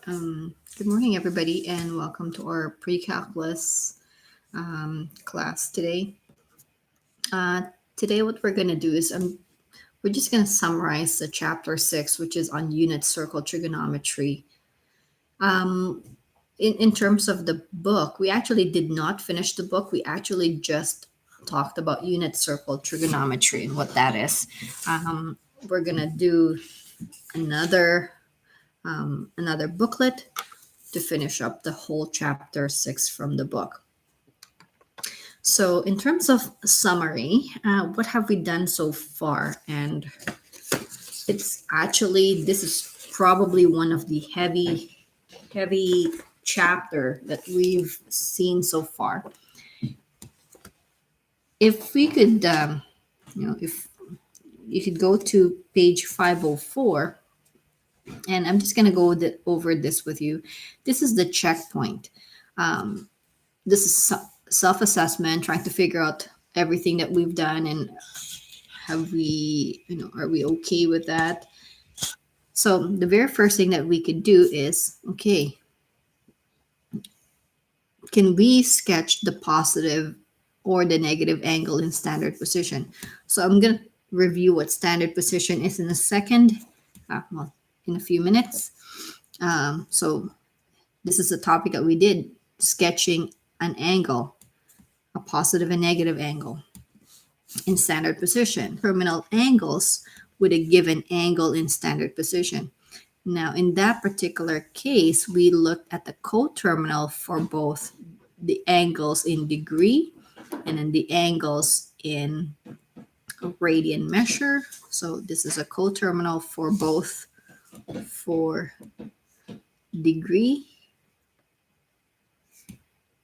Good morning, everybody, and welcome to our pre-calculus class today. Uh, Today, what we're going to do is we're just going to summarize the chapter 6, which is on unit circle trigonometry. Um, in terms of the book, we actually did not finish the book. We actually just talked about unit circle trigonometry and what that is. We're going to do another another booklet to finish up the whole chapter 6 from the book. So, in terms of summary, what have we done so far? And this is probably one of the heavy chapter that we've seen so far. If we could, if you could go to page 504, and I'm just going to go over this with you. This is the checkpoint. This is self-assessment, trying to figure out everything that we've done and are we okay with that? So the very first thing that we could do is, okay, can we sketch the positive or the negative angle in standard position? So I'm going to review what standard position is in a second, in a few minutes. So this is a topic that we did, sketching an angle, a positive and negative angle in standard position. Terminal angles with a given angle in standard position. Now, in that particular case, we looked at the coterminal for both the angles in degree and then the angles in radian measure. So this is a coterminal for both for degree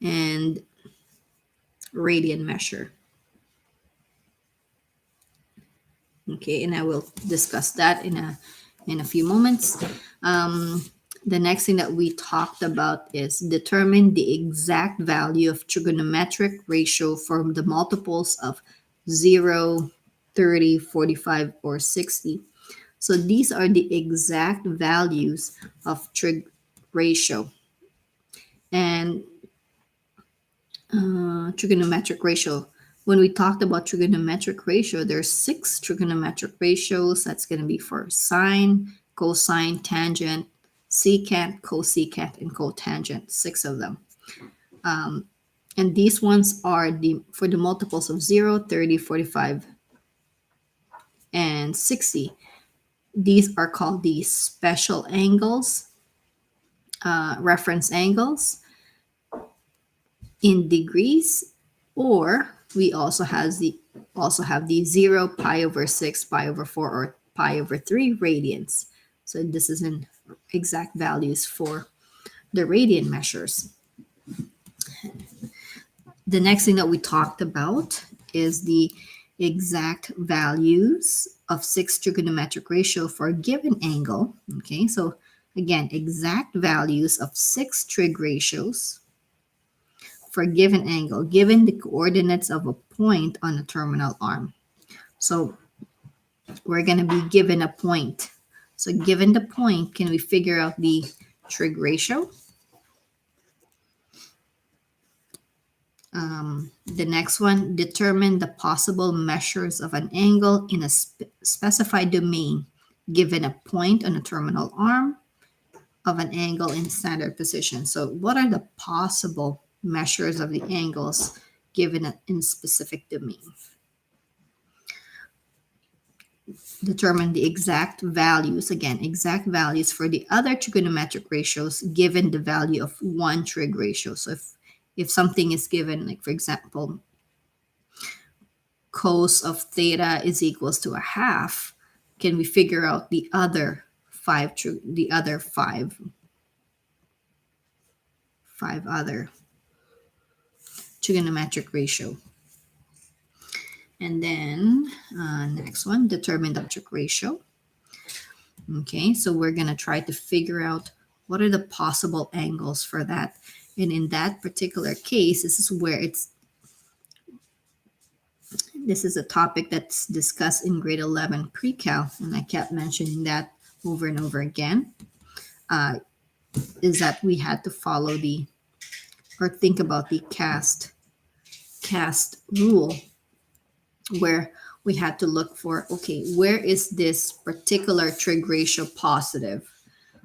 and radian measure. Okay, and I will discuss that in a few moments. The next thing that we talked about is determine the exact value of trigonometric ratio for the multiples of 0, 30, 45, or 60. So these are the exact values of trig ratio. And trigonometric ratio. When we talked about trigonometric ratio, there's 6 trigonometric ratios. That's going to be for sine, cosine, tangent, secant, cosecant, and cotangent, 6 of them. And these ones are for the multiples of 0, 30, 45, and 60. These are called the special angles, reference angles in degrees, or we also have the 0, pi over 6, pi over 4, or pi over 3 radians. So this is in exact values for the radian measures. The next thing that we talked about is the exact values of 6 trigonometric ratio for a given angle. Okay, so again, exact values of 6 trig ratios for a given angle, given the coordinates of a point on a terminal arm. So we're going to be given a point. So given the point, can we figure out the trig ratio? The next one, determine the possible measures of an angle in a specified domain, given a point on a terminal arm of an angle in standard position. So what are the possible measures of the angles given in specific domain? Determine the exact values, again, exact values for the other trigonometric ratios given the value of one trig ratio. So if something is given, like for example, cos of theta is equals to a half, can we figure out the other five other trigonometric ratio? And then next one, determine the metric ratio. Okay, so we're going to try to figure out what are the possible angles for that. And in that particular case, this is a topic that's discussed in grade 11 pre-cal, and I kept mentioning that over and over again. is that we had to follow the or think about the cast rule, where we had to look for, okay, where is this particular trig ratio positive?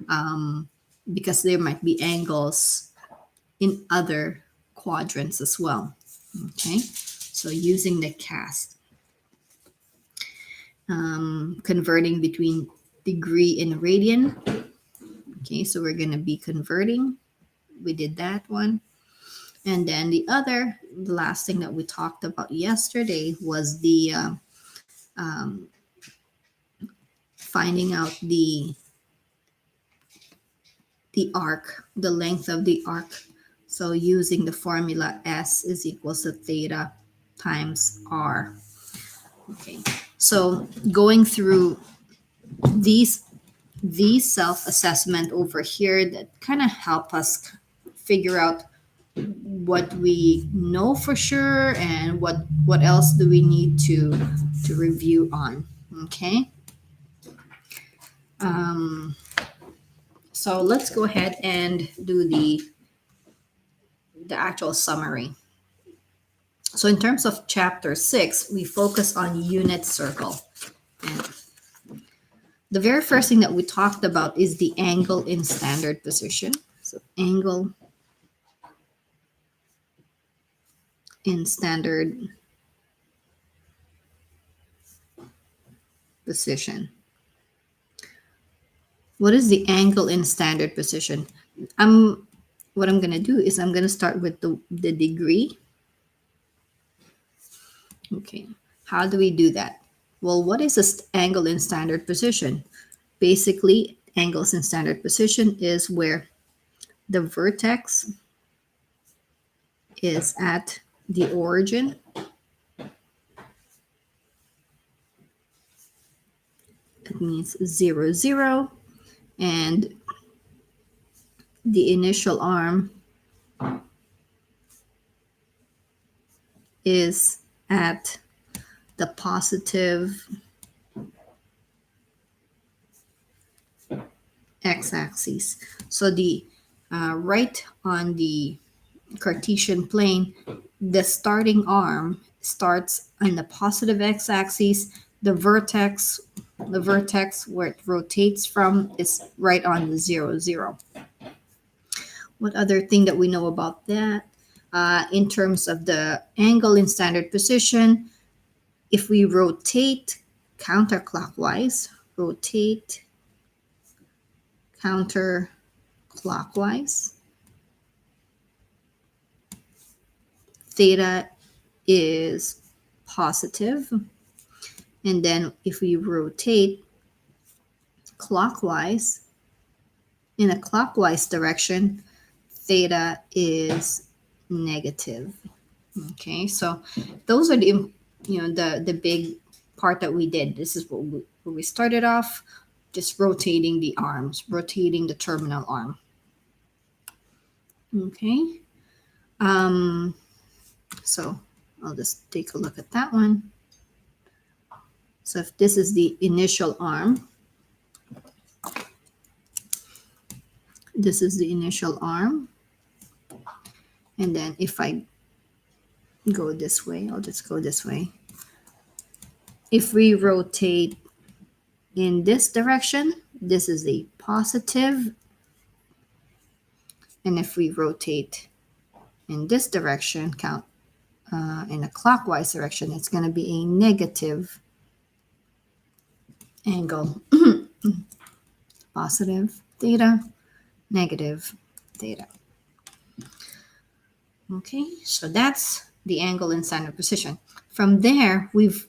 Um, because there might be angles in other quadrants as well. Okay, so using the cast, converting between degree and radian. Okay, so we're going to be converting. We did that one. And then the last thing that we talked about yesterday was the um, finding out the arc, the length of the arc. So using the formula S is equals to theta times R. Okay, so going through these self-assessment over here that kind of help us figure out what we know for sure and what else do we need to review on. Okay, so let's go ahead and do the actual summary. So in terms of chapter 6, we focus on unit circle. And the very first thing that we talked about is the angle in standard position. So angle in standard position. What is the angle in standard position? What I'm going to do is I'm going to start with the degree. Okay, how do we do that? Well, what is an angle in standard position? Basically, angles in standard position is where the vertex is at the origin it means 0 0, and the initial arm is at the positive x-axis. So the right on the Cartesian plane, the starting arm starts on the positive x-axis. The vertex where it rotates from is right on the 0 0. What other thing that we know about that? In terms of the angle in standard position, if we rotate counterclockwise, theta is positive. And then if we rotate clockwise, in a clockwise direction, theta is negative. Okay, so those are the big part that we did. This is what we started off, just rotating the arms, rotating the terminal arm. Okay, so I'll just take a look at that one. So if this is the initial arm, this is the initial arm, and then if I go this way, I'll just go this way. If we rotate in this direction, this is a positive, and if we rotate in this direction, in a clockwise direction, it's going to be a negative angle. Positive theta, negative theta. Okay, so that's the angle in standard position. From there, we've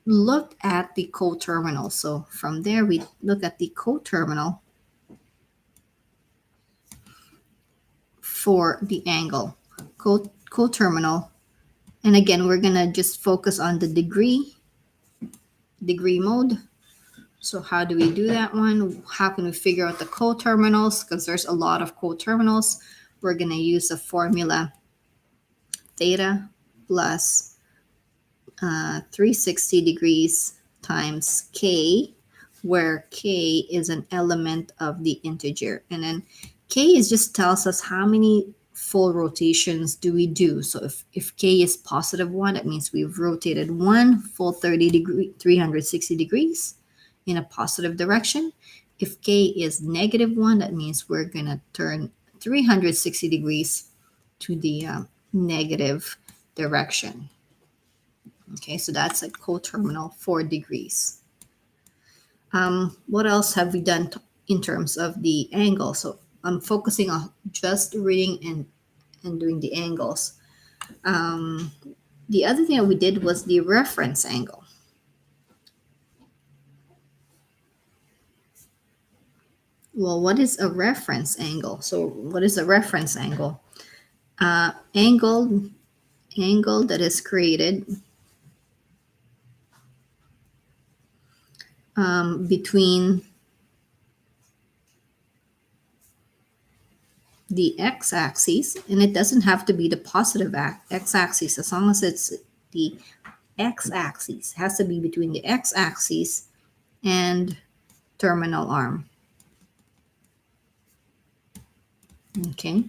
looked at the coterminal. So from there, we look at the coterminal for the angle. Coterminal. And again, we're going to just focus on the degree mode. So how do we do that one? How can we figure out the coterminals? Because there's a lot of coterminals. We're going to use a formula theta plus 360 degrees times k, where k is an element of the integer. And then K is just tells us how many full rotations do we do. So if K is positive 1, that means we've rotated one full 360 degrees in a positive direction. If K is negative 1, that means we're going to turn 360 degrees to the negative direction. Okay, so that's a coterminal 4 degrees. What else have we done in terms of the angle? So I'm focusing on just reading and doing the angles. The other thing that we did was the reference angle. Well, what is a reference angle? So what is a reference angle? Angle that is created between the x-axis, and it doesn't have to be the positive x-axis, as long as it's the x-axis. It has to be between the x-axis and terminal arm. Okay.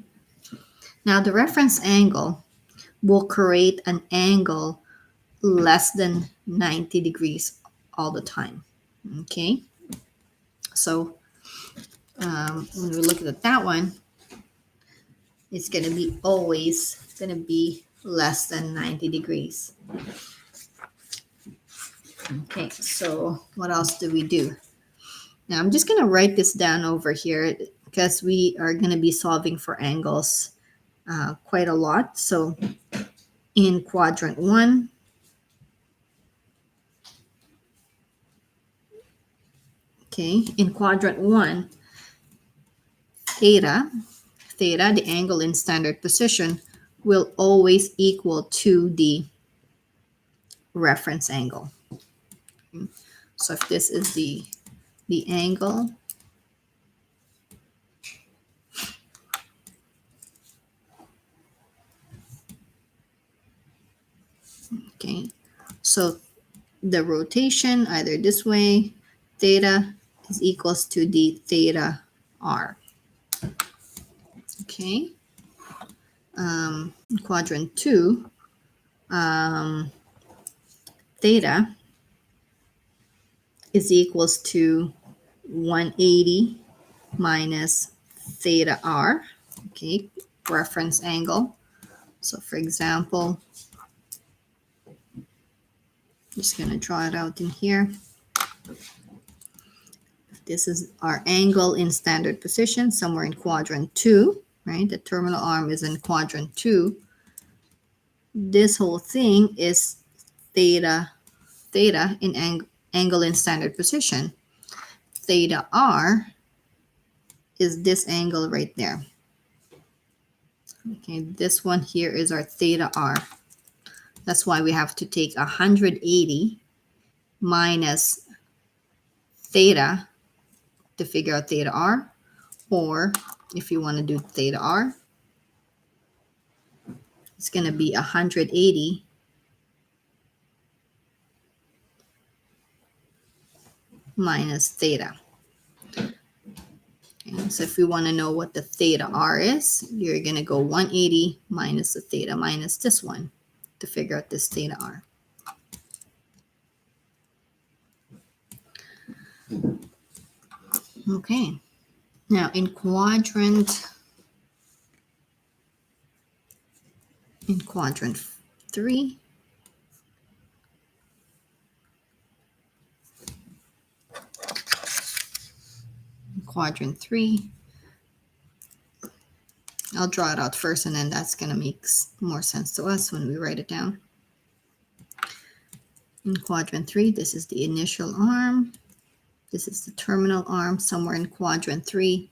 Now the reference angle will create an angle less than 90 degrees all the time. Okay. So when we look at that one, it's going to be always going to be less than 90 degrees. Okay, so what else do we do? Now I'm just going to write this down over here because we are going to be solving for angles quite a lot. So in quadrant 1, okay, in quadrant 1, theta, the angle in standard position, will always equal to the reference angle. So if this is the angle, okay, so the rotation either this way, theta is equals to the theta r. Okay. Quadrant 2, theta is equals to 180 minus theta r. Okay, reference angle. So for example, I'm just going to draw it out in here. This is our angle in standard position, somewhere in quadrant 2, right? The terminal arm is in quadrant 2. This whole thing is theta in angle in standard position. Theta r is this angle right there. Okay, this one here is our theta r. That's why we have to take 180 minus theta to figure out theta r, or if you want to do theta r, it's going to be 180 minus theta. Okay, so if we want to know what the theta r is, you're going to go 180 minus the theta minus this one to figure out this theta r. Okay, now in quadrant 3, quadrant 3, I'll draw it out first, and then that's going to make more sense to us when we write it down. In quadrant 3, this is the initial arm. This is the terminal arm, somewhere in quadrant 3.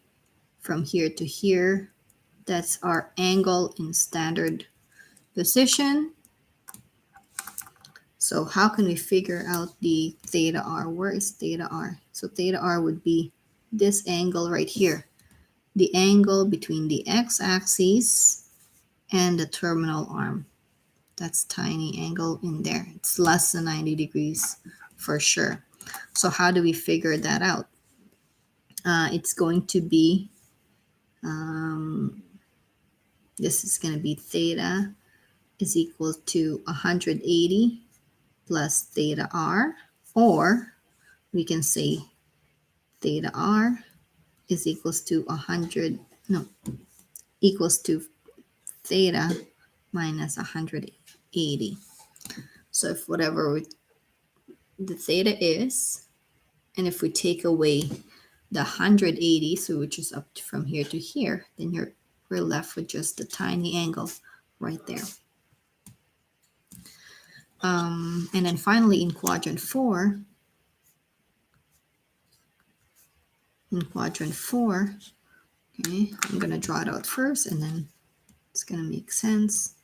From here to here, that's our angle in standard position. So how can we figure out the theta r? Where is theta r? So theta r would be this angle right here. The angle between the x-axis and the terminal arm. That's tiny angle in there. It's less than 90 degrees for sure. So how do we figure that out? It's going to be This is going to be theta is equal to 180 plus theta r, or we can say theta r is equals to 100, no, equals to theta minus 180. So if whatever the theta is, and if we take away the 180, so which is up from here to here, then we're left with just the tiny angle right there. And then finally in quadrant 4, okay, I'm going to draw it out first and then it's going to make sense.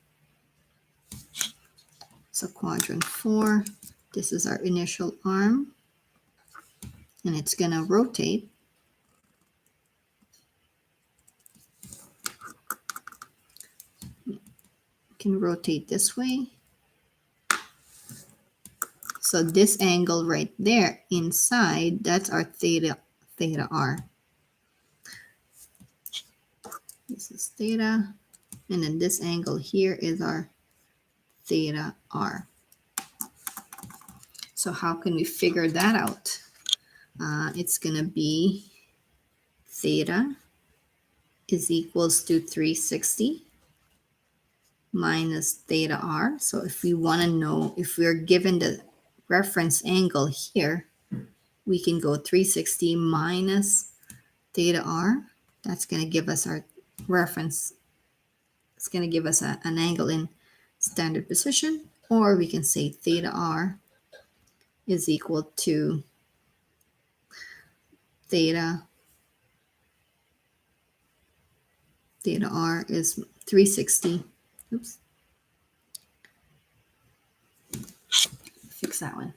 So quadrant 4, this is our initial arm, and it's going to rotate. You can rotate this way. So this angle right there inside, that's our theta r. This is theta, and then this angle here is our theta r. So how can we figure that out? It's going to be theta is equals to 360 minus theta r. So if we want to know, if we're given the reference angle here, we can go 360 minus theta r. That's going to give us our reference. It's going to give us an angle in standard position, or we can say theta r is equal to theta r is 360. Oops. Fix that one.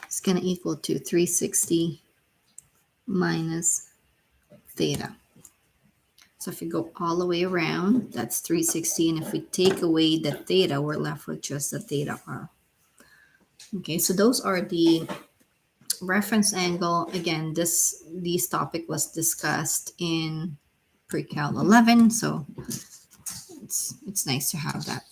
It's going to equal to 360 minus theta. So if we go all the way around, that's 360. And if we take away the theta, we're left with just the theta r. Okay, so those are the reference angle. Again, this topic was discussed in pre-cal 11, so it's nice to have that.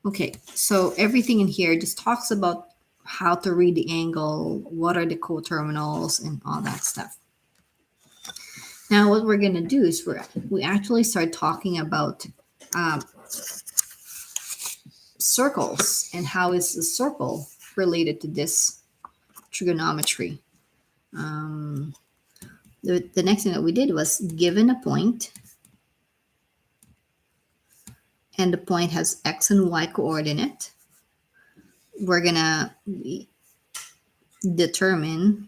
Okay, so everything in here just talks about how to read the angle, what are the coterminals, and all that stuff. Now, what we're going to do is we actually start talking about circles and how is the circle related to this trigonometry. The next thing that we did was given a point, and the point has x and y coordinate. We're going to determine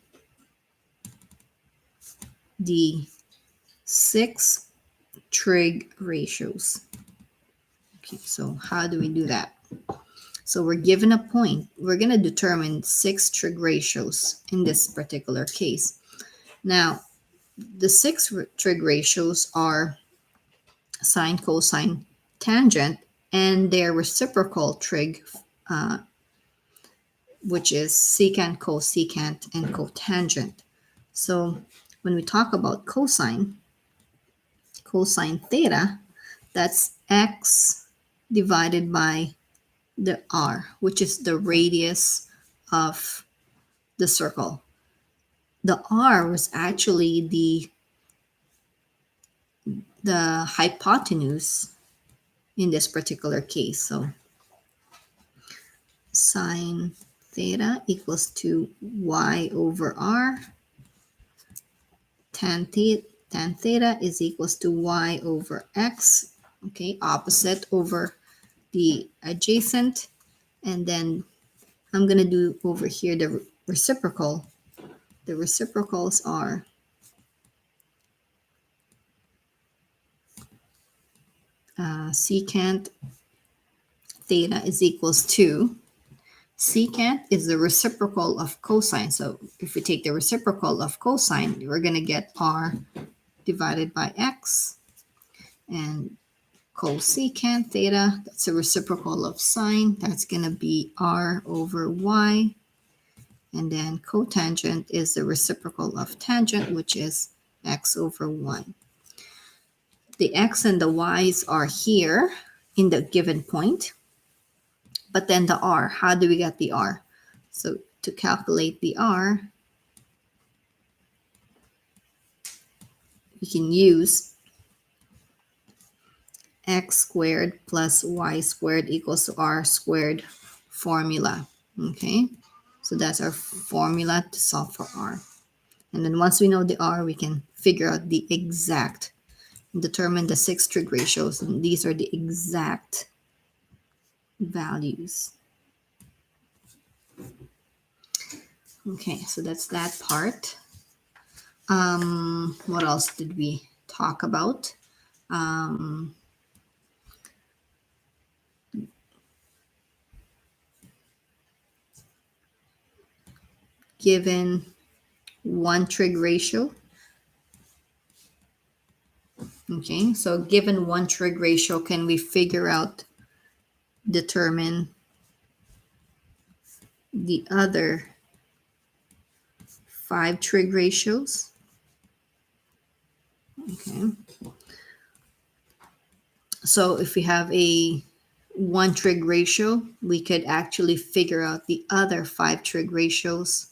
the 6 trig ratios. Okay, so how do we do that? So we're given a point. We're going to determine 6 trig ratios in this particular case. Now, the 6 trig ratios are sine, cosine, tangent, and their reciprocal trig, which is secant, cosecant, and cotangent. So when we talk about cosine theta, that's x divided by the r, which is the radius of the circle. The r was actually the hypotenuse in this particular case. So sine theta equals to y over r. Tan theta is equals to y over x. Okay, opposite over the adjacent. And then I'm going to do over here the reciprocal. The reciprocals are secant theta is equals to, secant is the reciprocal of cosine. So if we take the reciprocal of cosine, we're going to get r divided by x. And cosecant theta, that's a reciprocal of sine, that's going to be r over y. And then cotangent is the reciprocal of tangent, which is x over 1. The x and the y's are here in the given point. But then the r, how do we get the r? So to calculate the r, we can use x squared plus y squared equals to r squared formula. Okay, so that's our formula to solve for r. And then once we know the r, we can figure out the exact, determine the 6 trig ratios, and these are the exact values. Okay, so that's that part. What else did we talk about? Given one trig ratio. Okay, so given one trig ratio, can we figure out, determine the other 5 trig ratios? Okay, so if we have a one trig ratio, we could actually figure out the other 5 trig ratios.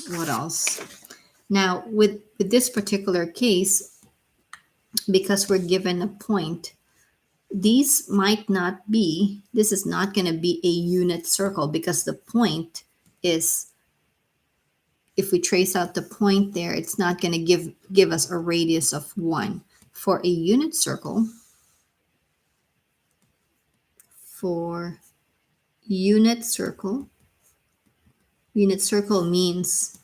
What else? Now, with this particular case, because we're given a point, these might not be, this is not going to be a unit circle, because the point is, if we trace out the point there, it's not going to give us a radius of 1. For a unit circle, unit circle means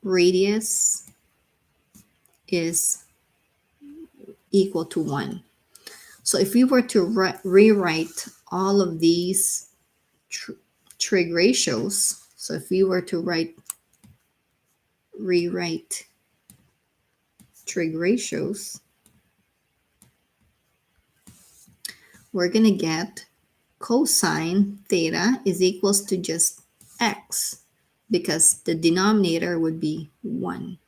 radius is equal to 1. So if we were to rewrite all of these trig ratios, so if we were to rewrite trig ratios, we're going to get cosine theta is equals to just x, because the denominator would be 1.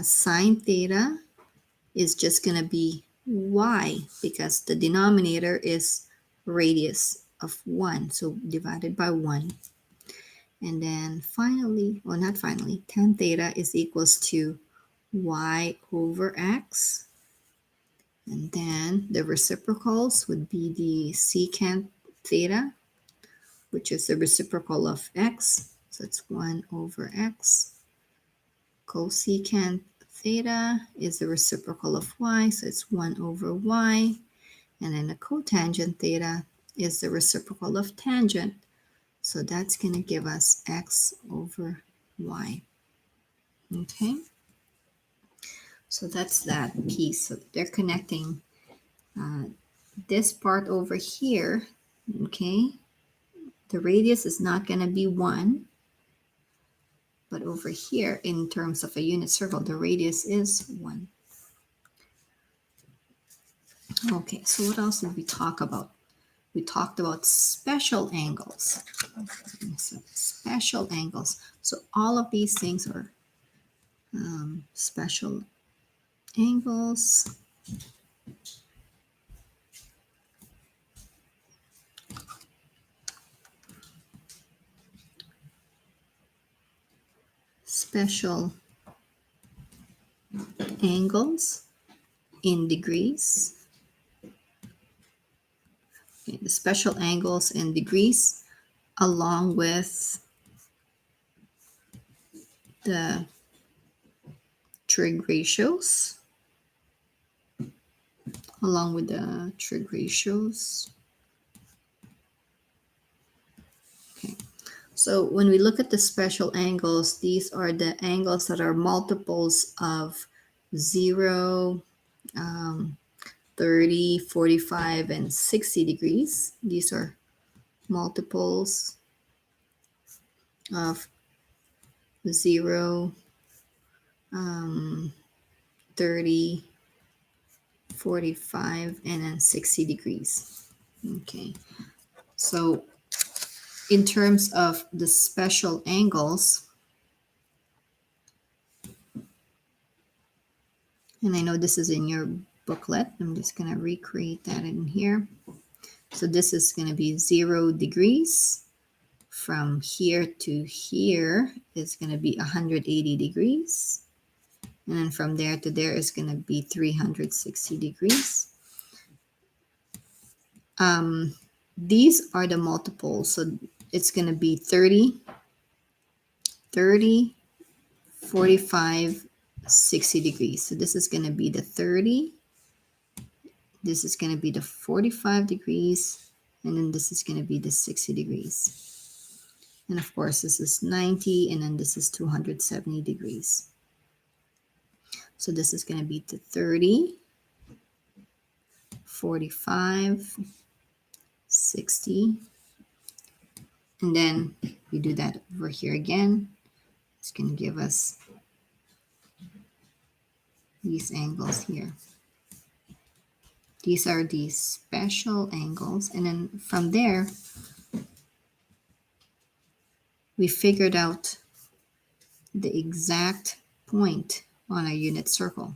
Sine theta is just going to be y, because the denominator is radius of 1, so divided by 1. And then finally, well, not finally, tan theta is equals to y over x. And then the reciprocals would be the secant theta, which is the reciprocal of x. So it's 1 over x. Cosecant theta is the reciprocal of y, so it's 1 over y. And then the cotangent theta is the reciprocal of tangent. So that's going to give us x over y. Okay? So that's that piece. So they're connecting this part over here. Okay? The radius is not going to be 1. But over here, in terms of a unit circle, the radius is 1. Okay, so what else did we talk about? We talked about special angles. So special angles. So all of these things are special angles. Special angles in degrees. Okay, the special angles in degrees, along with the trig ratios. Okay, so when we look at the special angles, these are the angles that are multiples of 0, 30, 45, and 60 degrees. These are multiples of 0, 30, 45, and then 60 degrees. Okay, so in terms of the special angles, and I know this is in your booklet, I'm just going to recreate that in here. So this is going to be 0 degrees. From here to here is going to be 180 degrees. And then from there to there is going to be 360 degrees. These are the multiples. So it's going to be 30, 30, 45, 60 degrees. So this is going to be the 30. This is going to be the 45 degrees. And then this is going to be the 60 degrees. And of course, this is 90, and then this is 270 degrees. So this is going to be the 30, 45, 60. And then we do that over here again. It's going to give us these angles here. These are the special angles. And then from there, we figured out the exact point on a unit circle.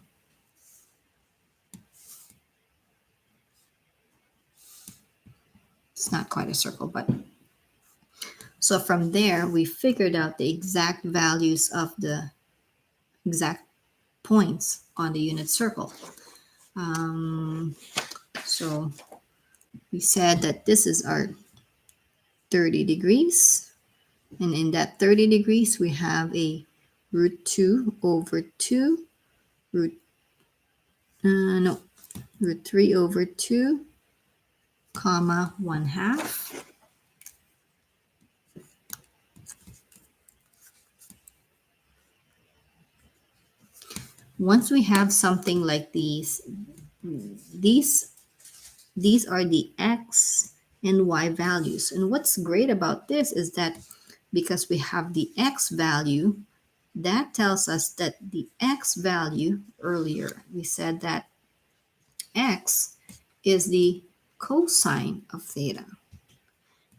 It's not quite a circle, but so from there, we figured out the exact values of the exact points on the unit circle. So we said that this is our 30 degrees. And in that 30 degrees, we have a root 2 over 2, root 3 over 2, comma 1/2. Once we have something like these are the x and y values. And what's great about this is that because we have the x value, that tells us that the x value, earlier we said that x is the cosine of theta.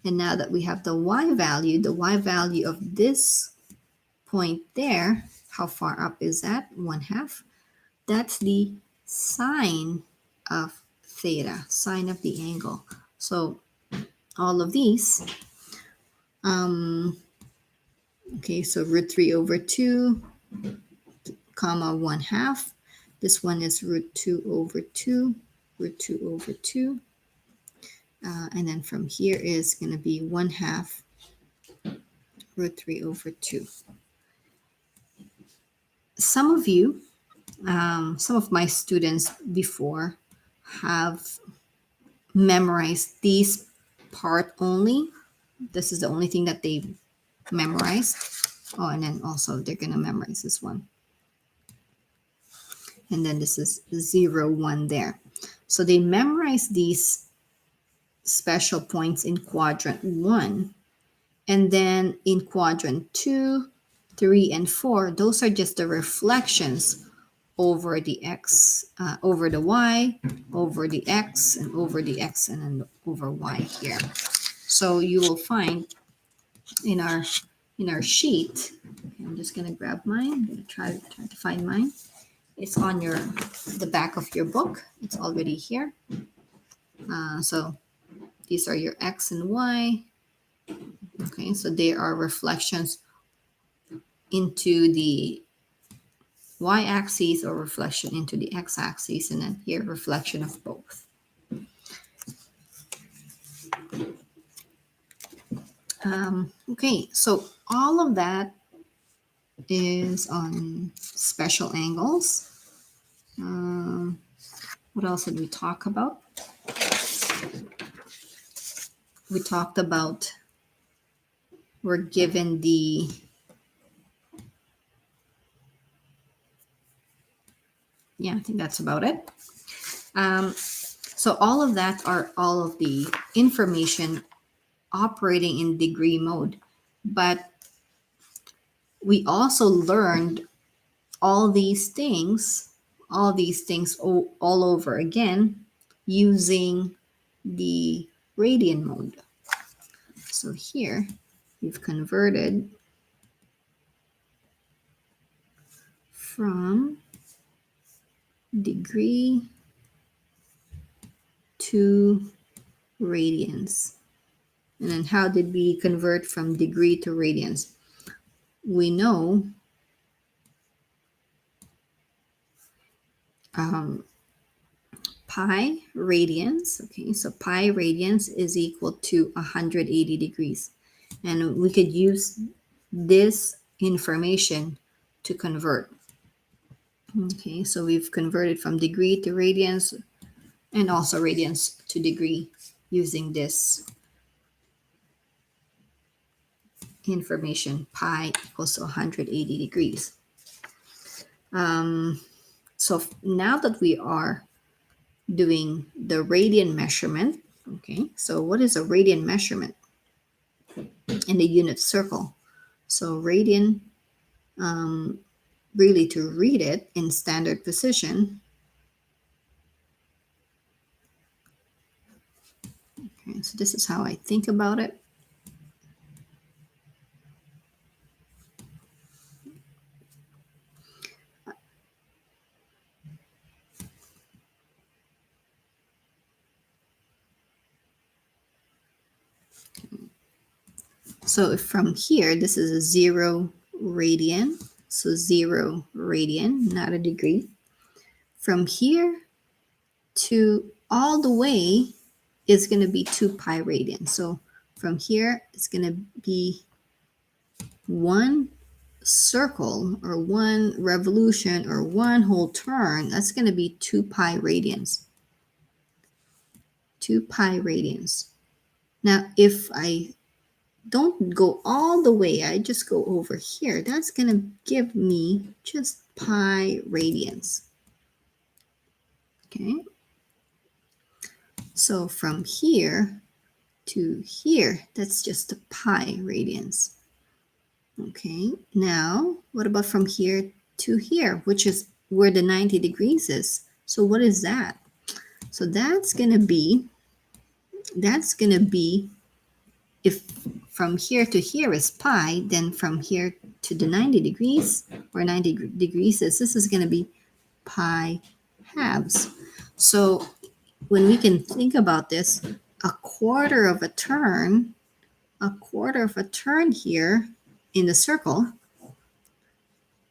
And now that we have the y value of this point there, how far up is that? 1/2. That's the sine of theta, sine of the angle. So all of these, okay, so root 3 over 2, comma 1/2. This one is root 2 over 2, root 2 over 2. And then from here is going to be 1/2 root 3 over 2. Some of you, some of my students before have memorized these part only. This is the only thing that they memorized. Oh, and then also they're going to memorize this one. And then this is 0, 1 there. So they memorize these special points in quadrant 1. And then in quadrant 2, 3, and 4, those are just the reflections over the x, over the y, over the x, and over the x, and then over y here. So you will find in our sheet, I'm just gonna grab mine. I'm gonna try to find mine. It's on the back of your book. It's already here. So these are your x and y. Okay, so they are reflections into the y-axis or reflection into the x-axis, and then here reflection of both. Okay, so all of that is on special angles. What else did we talk about? We talked about we're given the I think that's about it. So all of that are all of the information operating in degree mode. But we also learned all these things, all over again using the radian mode. So here we've converted from degree to radians. And then how did we convert from degree to radians? We know pi radians. Okay, so pi radians is equal to 180 degrees. And we could use this information to convert. Okay, so we've converted from degree to radians and also radians to degree using this information. Pi equals to 180 degrees. So now that we are doing the radian measurement, okay, so what is a radian measurement in the unit circle? So radian, really to read it in standard position, okay, so this is how I think about it. So if from here, this is a 0 radian, so 0 radian, not a degree. From here to all the way is going to be 2 pi radian. So from here, it's going to be one circle or one revolution or one whole turn. That's going to be 2 pi radians. 2 pi radians. Now, if I don't go all the way, I just go over here, that's going to give me just pi radians. Okay. So from here to here, that's just the pi radians. Okay. Now, what about from here to here, which is where the 90 degrees is? So what is that? So that's going to be, if from here to here is pi, then from here to the 90 degrees, where 90 degrees is, this is going to be pi halves. So when we can think about this, a quarter of a turn here in the circle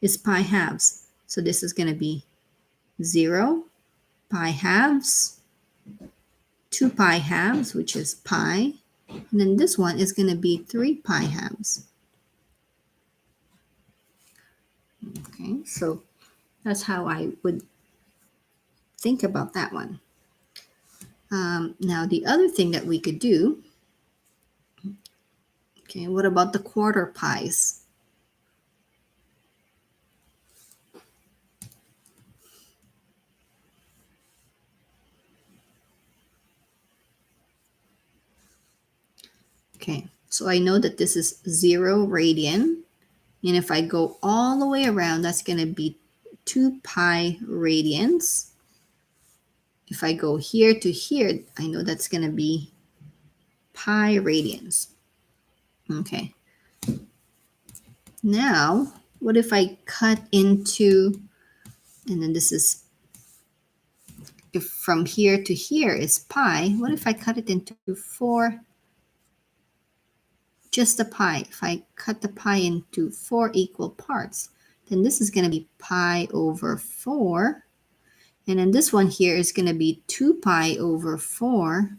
is pi halves. So this is going to be 0 pi halves, 2 pi halves, which is pi, and then this one is going to be 3 pi halves. Okay, so that's how I would think about that one. Now, the other thing that we could do, okay, what about the quarter pies? Okay, so I know that this is 0 radian. And if I go all the way around, that's going to be 2 pi radians. If I go here to here, I know that's going to be pi radians. Okay. Now, what if I cut into, and then this is, if from here to here is pi, what if I cut it into 4, just the pi? If I cut the pi into 4 equal parts, then this is going to be pi over 4. And then this one here is going to be 2 pi over 4,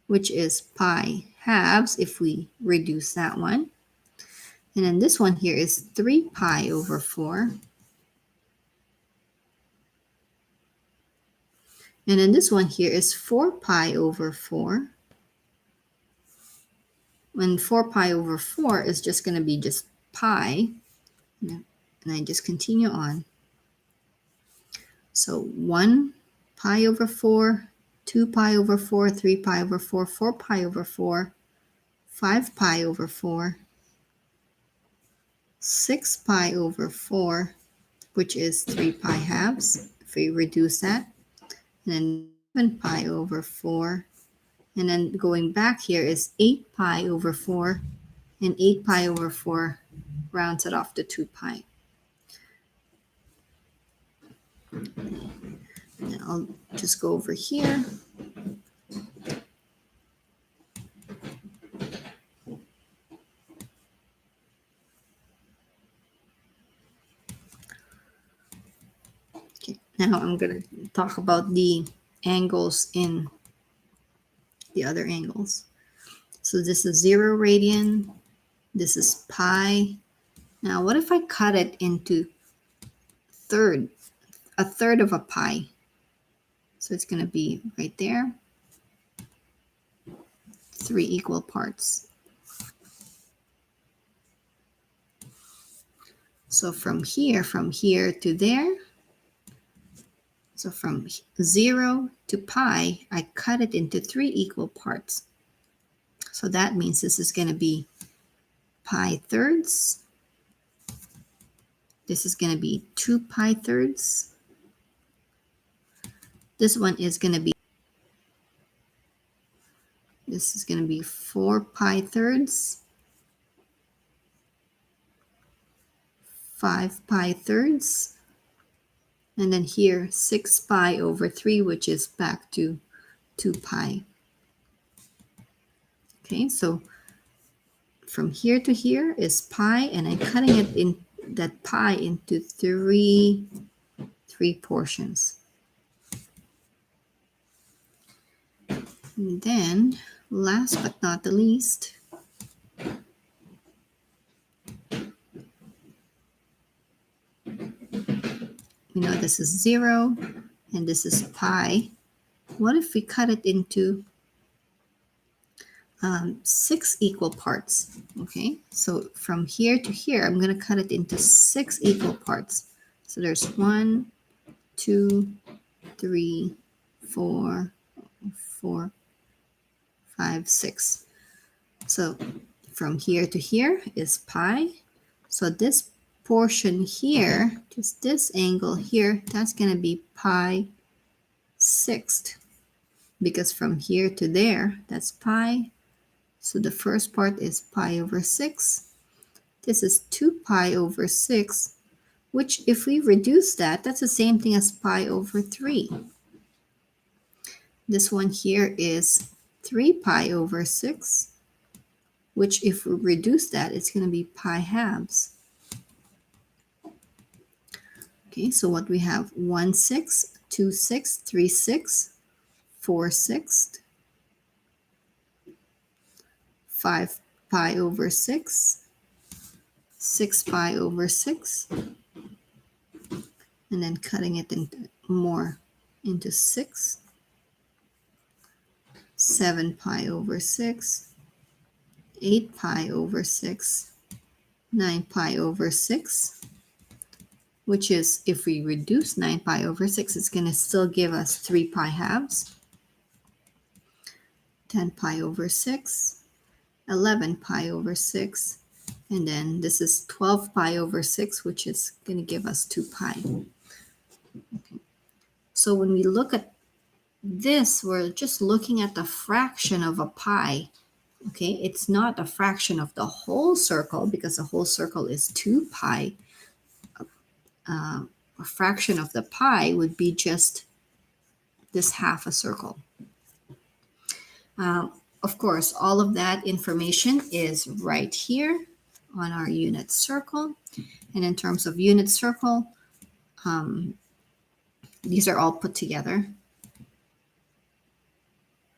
which is pi halves if we reduce that one. And then this one here is 3 pi over 4. And then this one here is 4 pi over 4. And 4 pi over 4 is just going to be just pi. And I just continue on. So 1 pi over 4, 2 pi over 4, 3 pi over 4, 4 pi over 4, 5 pi over 4, 6 pi over 4, which is 3 pi halves, if we reduce that, and then 7 pi over 4, and then going back here is 8 pi over 4, and 8 pi over 4 rounds it off to 2 pi. And I'll just go over here. Okay, now I'm going to talk about the angles in the other angles. So this is 0 radian, this is pi. Now what if I cut it into a third of a pi? So it's going to be right there, 3 equal parts. So from here to there, so from 0 to pi, I cut it into 3 equal parts. So that means this is going to be pi thirds. This is going to be 2 pi thirds. This one is going to be, this is going to be 4 pi thirds, 5 pi thirds, and then here 6 pi over 3, which is back to 2 pi. Okay, so from here to here is pi, and I'm cutting it in that pi into three portions. And then last but not the least, we know this is 0 and this is pi. What if we cut it into 6 equal parts? Okay, so from here to here, I'm going to cut it into 6 equal parts. So there's 1, 2, 3, 4, 5, 6. So from here to here is pi. So this portion here, just this angle here, that's going to be pi sixth, because from here to there, that's pi. So the first part is pi over 6. This is 2 pi over 6, which if we reduce that, that's the same thing as pi over 3. This one here is 3 pi over 6, which if we reduce that, it's going to be pi halves. Okay, so what we have, 1 6, 2 6, 3 6, 4 6, 5 pi over 6, 6 pi over 6, and then cutting it into more into 6, 7 pi over 6, 8 pi over 6, 9 pi over 6, which is, if we reduce 9 pi over 6, it's going to still give us 3 pi halves, 10 pi over 6, 11 pi over 6, and then this is 12 pi over 6, which is going to give us 2 pi. Okay. So when we look at this, we're just looking at the fraction of a pi. Okay, it's not a fraction of the whole circle, because the whole circle is 2 pi. A fraction of the pi would be just this half a circle. Of course, all of that information is right here on our unit circle. And in terms of unit circle, these are all put together.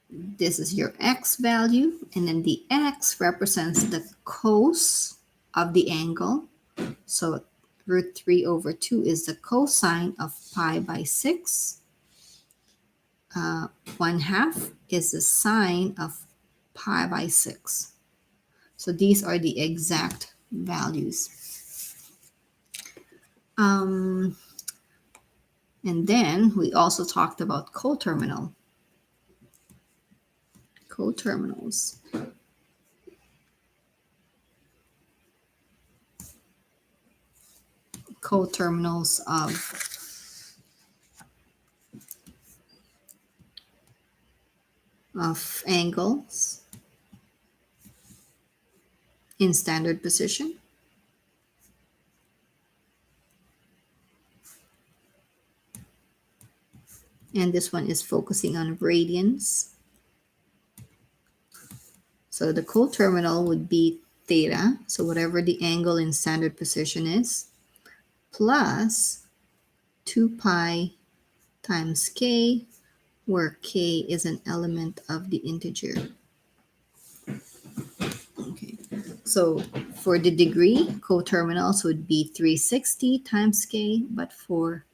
This is your x value, and then the x represents the cos of the angle. So root 3 over 2 is the cosine of pi by 6. 1/2 is the sine of pi by 6. So these are the exact values. And then we also talked about coterminals. coterminals of angles in standard position. And this one is focusing on radians. So the coterminal would be theta, so whatever the angle in standard position is, plus 2 pi times k, where k is an element of the integer. Okay, so for the degree, coterminals would be 360 times k, but for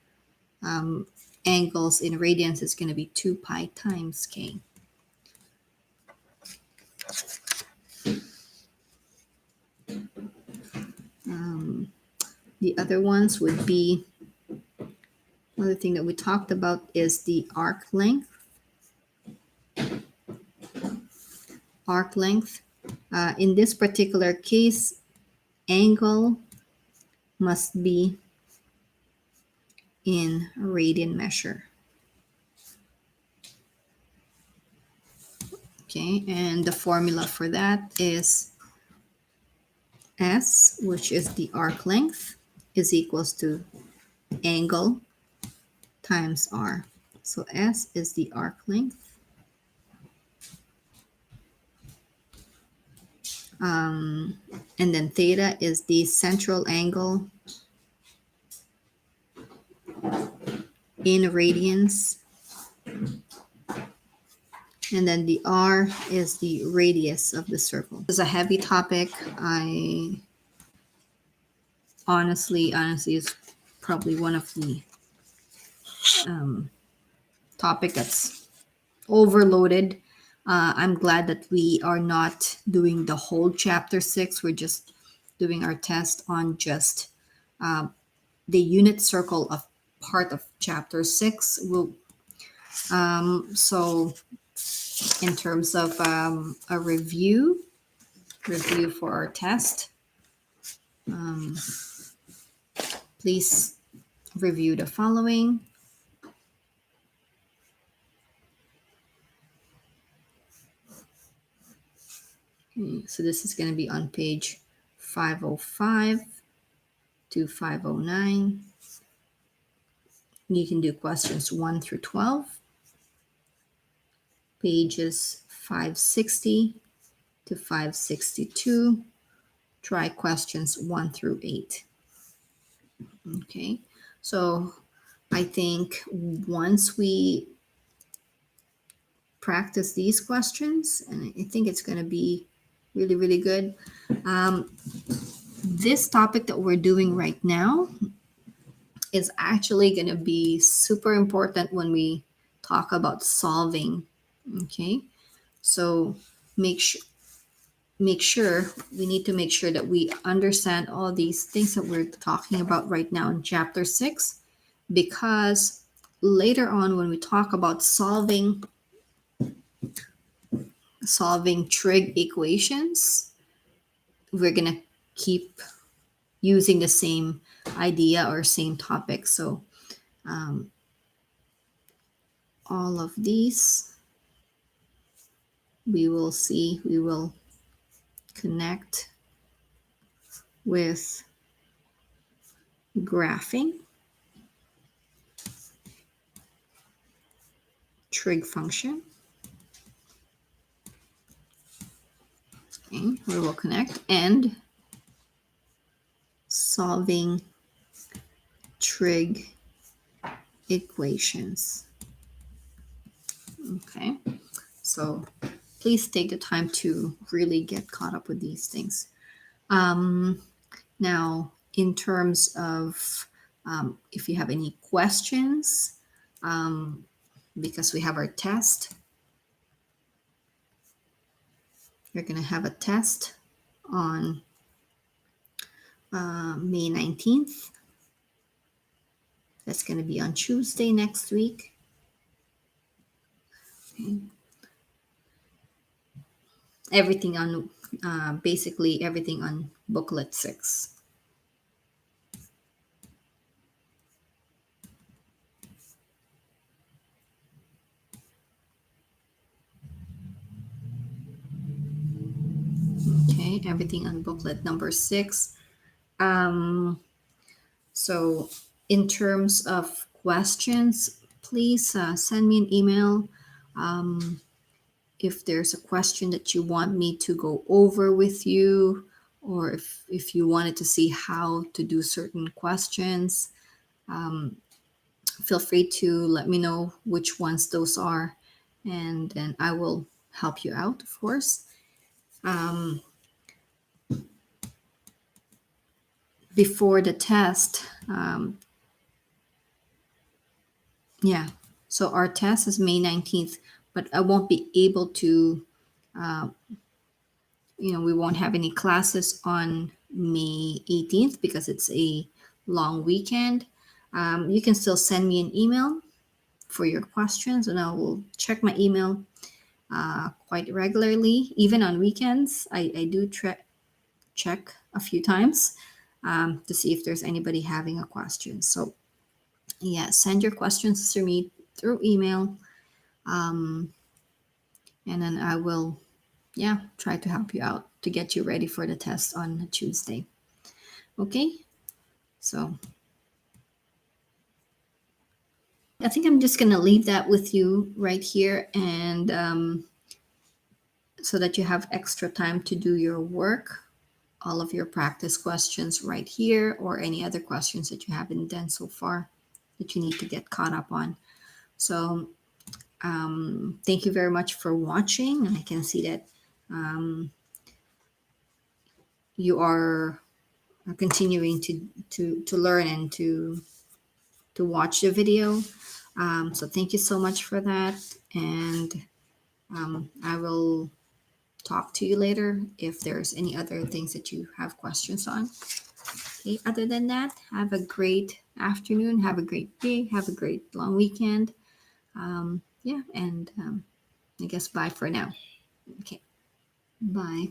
angles in radians, it's going to be 2 pi times k. The other ones would be, another thing that we talked about is the arc length. Arc length. In this particular case, angle must be in radian measure. Okay, and the formula for that is S, which is the arc length, is equals to angle times R. So S is the arc length. And then theta is the central angle in radians. And then the R is the radius of the circle. It's a heavy topic. I honestly is probably one of the topic that's overloaded. I'm glad that we are not doing the whole chapter 6. We're just doing our test on just the unit circle of part of chapter 6. So in terms of a review for our test, please review the following. Okay, so this is going to be on page 505 to 509. You can do questions 1 through 12, pages 560 to 562. Try questions 1 through 8. Okay, so I think once we practice these questions, and I think it's going to be really, really good. This topic that we're doing right now is actually going to be super important when we talk about solving. Okay, so make sure we need to make sure that we understand all these things that we're talking about right now in chapter 6, because later on when we talk about solving trig equations, we're going to keep using the same idea or same topic. So all of these we will connect with graphing, trig function. Okay, we will connect, and solving trig equations. Okay, so please take the time to really get caught up with these things. Now, in terms of if you have any questions, because we have our test, you're going to have a test on May 19th. That's going to be on Tuesday next week. Okay. Everything on, basically everything on booklet 6. Okay, everything on booklet number 6. Um, so, in terms of questions, please send me an email. Um, if there's a question that you want me to go over with you, or if you wanted to see how to do certain questions, um, feel free to let me know which ones those are, and then I will help you out, of course. Um, Before the test, yeah, so our test is May 19th, but I won't be able to, uh, we won't have any classes on May 18th because it's a long weekend. You can still send me an email for your questions, and I will check my email quite regularly. Even on weekends, I do check a few times to see if there's anybody having a question. So, yeah, send your questions to me through email, um, and then I will, yeah, try to help you out to get you ready for the test on Tuesday. Okay, so I think I'm just gonna leave that with you right here, and so that you have extra time to do your work, all of your practice questions right here, or any other questions that you haven't done so far that you need to get caught up on. So, thank you very much for watching. I can see that you are continuing to learn and to watch the video. So thank you so much for that, and I will talk to you later if there's any other things that you have questions on. Okay, other than that, have a great afternoon, have a great day, have a great long weekend. Yeah, and I guess bye for now. Okay, bye.